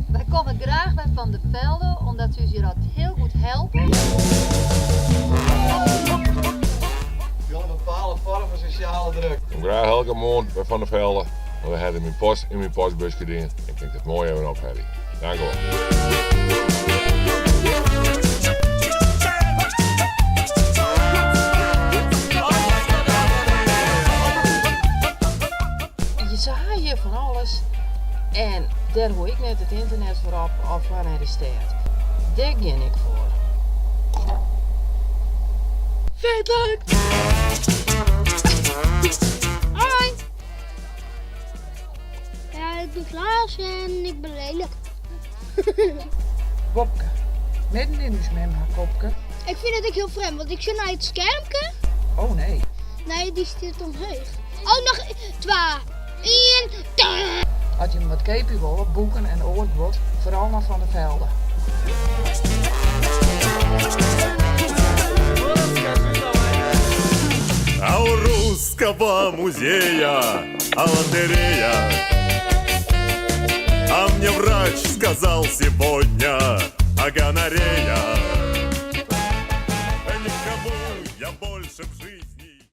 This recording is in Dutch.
Wij komen graag bij Van der Velde, omdat u je dat heel goed helpen. Jullie een bepaalde vorm van sociale druk. Ik kom graag elke maand bij Van der Velde. We hebben in mijn postbus gedaan. Ik denk dat het mooi even op, Harry. Dank u wel. Je zag hier van alles en daar hoor ik net het internet voor op of wanneer de staat. Daar ging ik voor. Vet leuk! Hoi! Ja, ik ben Klaas en ik ben lelijk. Bobke, midden in uw zwemhakopke. Ik vind het ook heel vreemd, want ik zit naar het schermpje. Oh nee. Nee, die zit omhoog. Oh, nog 2, 1, Als je wat keepje wil, boeken en oordbord, vooral naar Van der Velde. А у русского музея лотерея. А мне врач сказал сегодня о гонорея.